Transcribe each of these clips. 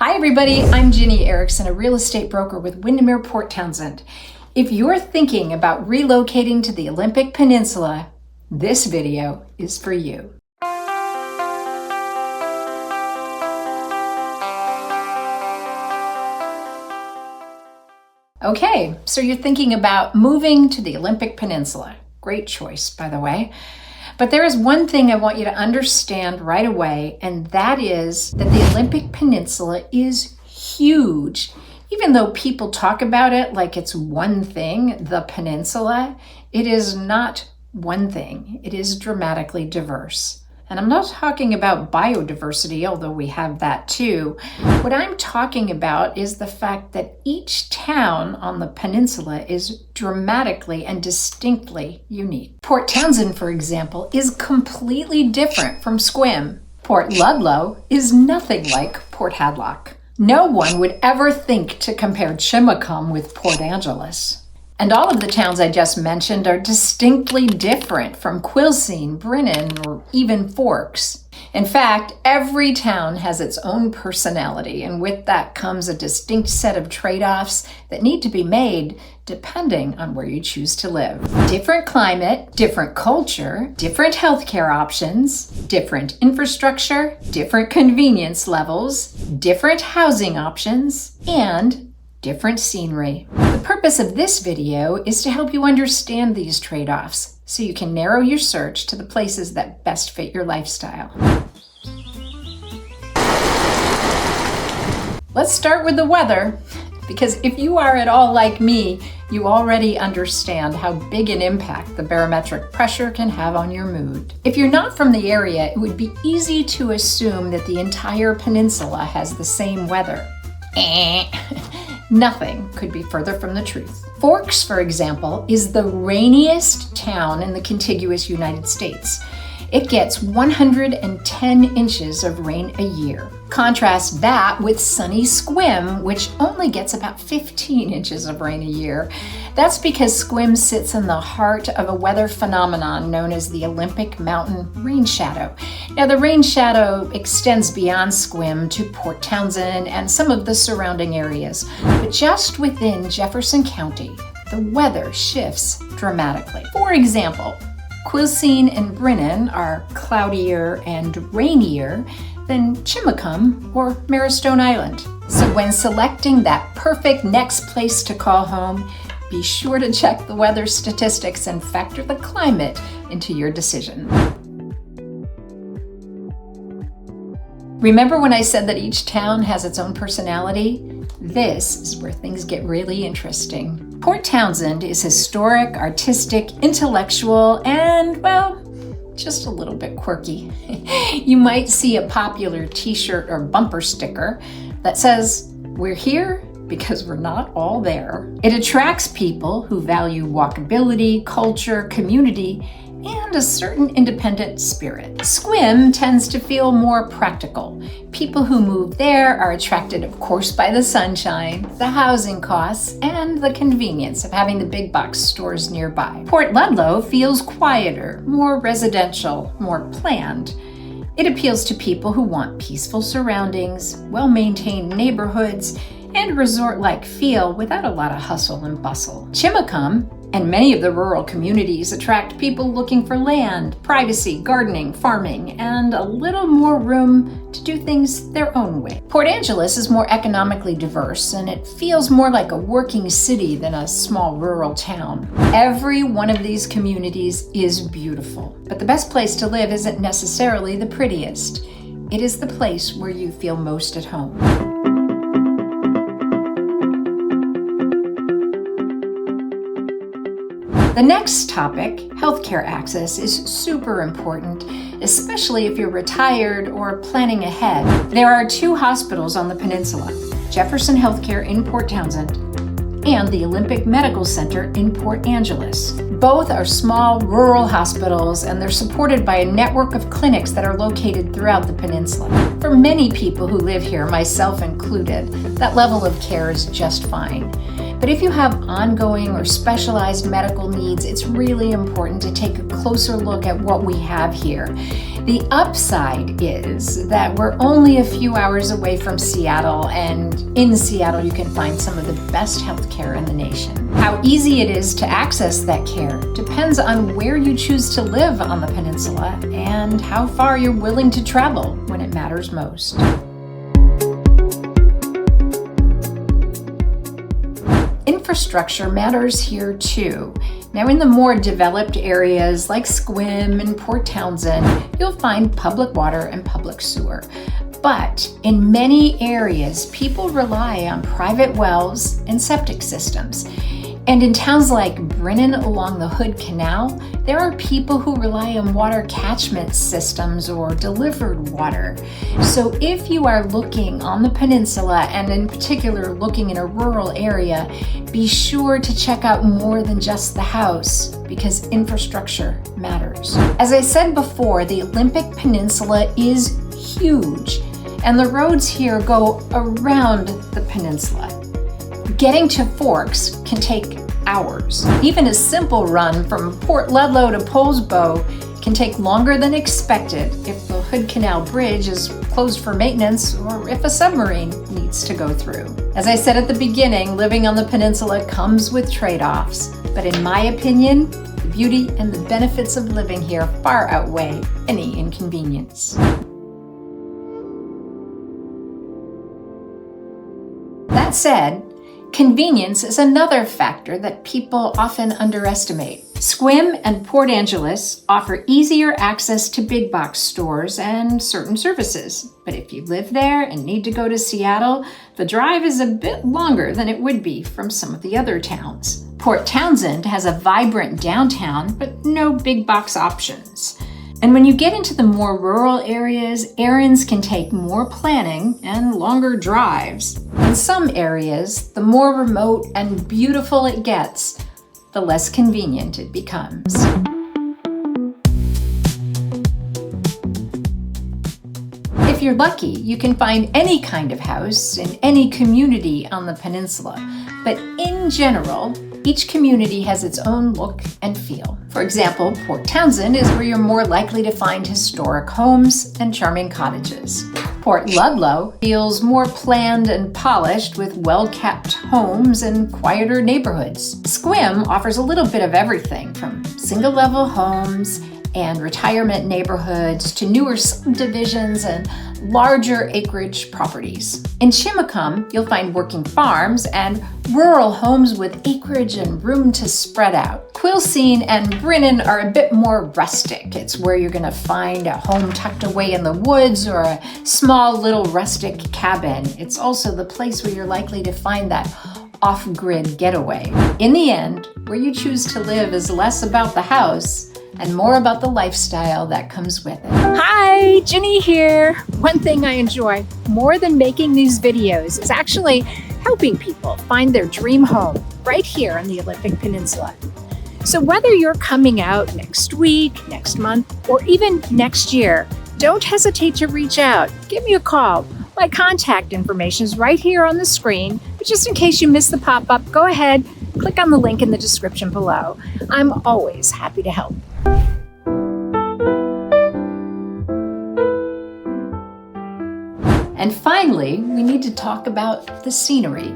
Hi everybody, I'm Ginny Erickson, a real estate broker with Windermere Port Townsend. If you're thinking about relocating to the Olympic Peninsula, this video is for you. Okay, so you're thinking about moving to the Olympic Peninsula. Great choice, by the way. But there is one thing I want you to understand right away, and that is that the Olympic Peninsula is huge. Even though people talk about it like it's one thing, the peninsula, it is not one thing. It is dramatically diverse. And I'm not talking about biodiversity, although we have that too. What I'm talking about is the fact that each town on the peninsula is dramatically and distinctly unique. Port Townsend, for example, is completely different from Sequim. Port Ludlow is nothing like Port Hadlock. No one would ever think to compare Chimacum with Port Angeles. And all of the towns I just mentioned are distinctly different from Quilcene, Brinnon, or even Forks. In fact, every town has its own personality, and with that comes a distinct set of trade-offs that need to be made depending on where you choose to live. Different climate, different culture, different healthcare options, different infrastructure, different convenience levels, different housing options, and different scenery. The purpose of this video is to help you understand these trade-offs so you can narrow your search to the places that best fit your lifestyle. Let's start with the weather, because if you are at all like me, you already understand how big an impact the barometric pressure can have on your mood. If you're not from the area, it would be easy to assume that the entire peninsula has the same weather. Nothing could be further from the truth. Forks, for example, is the rainiest town in the contiguous United States. It gets 110 inches of rain a year. Contrast that with sunny Sequim, which only gets about 15 inches of rain a year. That's because Sequim sits in the heart of a weather phenomenon known as the Olympic Mountain Rain Shadow. Now, the rain shadow extends beyond Sequim to Port Townsend and some of the surrounding areas, but just within Jefferson County, the weather shifts dramatically. For example, Quilcene and Brinnon are cloudier and rainier than Chimacum or Marrowstone Island. So when selecting that perfect next place to call home, be sure to check the weather statistics and factor the climate into your decision. Remember when I said that each town has its own personality? This is where things get really interesting. Port Townsend is historic, artistic, intellectual, and, well, just a little bit quirky. You might see a popular t-shirt or bumper sticker that says, "We're here because we're not all there." It attracts people who value walkability, culture, community, and a certain independent spirit. Sequim tends to feel more practical. People who move there are attracted, of course, by the sunshine, the housing costs, and the convenience of having the big box stores nearby. Port Ludlow feels quieter, more residential, more planned. It appeals to people who want peaceful surroundings, well-maintained neighborhoods, and resort-like feel without a lot of hustle and bustle. Chimacum and many of the rural communities attract people looking for land, privacy, gardening, farming, and a little more room to do things their own way. Port Angeles is more economically diverse, and it feels more like a working city than a small rural town. Every one of these communities is beautiful, but the best place to live isn't necessarily the prettiest. It is the place where you feel most at home. The next topic, healthcare access, is super important, especially if you're retired or planning ahead. There are 2 hospitals on the peninsula, Jefferson Healthcare in Port Townsend and the Olympic Medical Center in Port Angeles. Both are small rural hospitals, and they're supported by a network of clinics that are located throughout the peninsula. For many people who live here, myself included, that level of care is just fine. But if you have ongoing or specialized medical needs, it's really important to take a closer look at what we have here. The upside is that we're only a few hours away from Seattle, and in Seattle you can find some of the best healthcare in the nation. How easy it is to access that care depends on where you choose to live on the peninsula and how far you're willing to travel when it matters most. Infrastructure matters here too. Now, in the more developed areas like Sequim and Port Townsend, you'll find public water and public sewer. But in many areas, people rely on private wells and septic systems. And in towns like Brinnon along the Hood Canal, there are people who rely on water catchment systems or delivered water. So if you are looking on the peninsula, and in particular looking in a rural area, be sure to check out more than just the house, because infrastructure matters. As I said before, the Olympic Peninsula is huge, and the roads here go around the peninsula. Getting to Forks can take hours. Even a simple run from Port Ludlow to Polsbo can take longer than expected if the Hood Canal Bridge is closed for maintenance or if a submarine needs to go through. As I said at the beginning, living on the peninsula comes with trade-offs, but in my opinion, the beauty and the benefits of living here far outweigh any inconvenience. That said, convenience is another factor that people often underestimate. Sequim and Port Angeles offer easier access to big box stores and certain services. But if you live there and need to go to Seattle, the drive is a bit longer than it would be from some of the other towns. Port Townsend has a vibrant downtown, but no big box options. And when you get into the more rural areas, errands can take more planning and longer drives. In some areas, the more remote and beautiful it gets, the less convenient it becomes. If you're lucky, you can find any kind of house in any community on the peninsula. But in general, each community has its own look and feel. For example, Port Townsend is where you're more likely to find historic homes and charming cottages. Port Ludlow feels more planned and polished with well-kept homes and quieter neighborhoods. Sequim offers a little bit of everything from single-level homes and retirement neighborhoods to newer subdivisions and larger acreage properties. In Chimacum, you'll find working farms and rural homes with acreage and room to spread out. Quilcene and Brinnon are a bit more rustic. It's where you're going to find a home tucked away in the woods or a small little rustic cabin. It's also the place where you're likely to find that off-grid getaway. In the end, where you choose to live is less about the house and more about the lifestyle that comes with it. Hi, Ginny here. One thing I enjoy more than making these videos is actually helping people find their dream home right here on the Olympic Peninsula. So whether you're coming out next week, next month, or even next year, don't hesitate to reach out. Give me a call. My contact information is right here on the screen, but just in case you missed the pop-up, go ahead, click on the link in the description below. I'm always happy to help. And finally, we need to talk about the scenery.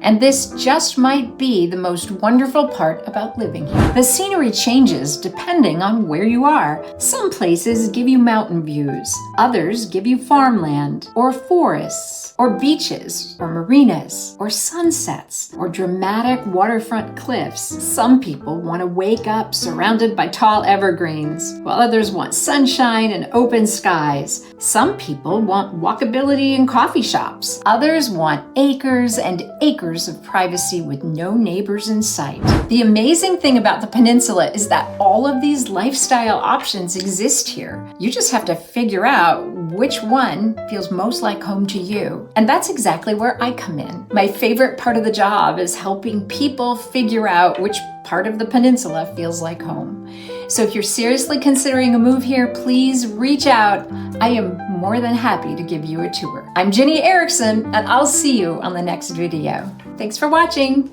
And this just might be the most wonderful part about living here. The scenery changes depending on where you are. Some places give you mountain views, others give you farmland, or forests, or beaches, or marinas, or sunsets, or dramatic waterfront cliffs. Some people want to wake up surrounded by tall evergreens, while others want sunshine and open skies. Some people want walkability and coffee shops. Others want acres and acres of privacy with no neighbors in sight. The amazing thing about the peninsula is that all of these lifestyle options exist here. You just have to figure out which one feels most like home to you. And that's exactly where I come in. My favorite part of the job is helping people figure out which part of the peninsula feels like home. So if you're seriously considering a move here, please reach out. I am more than happy to give you a tour. I'm Ginny Erickson, and I'll see you on the next video. Thanks for watching.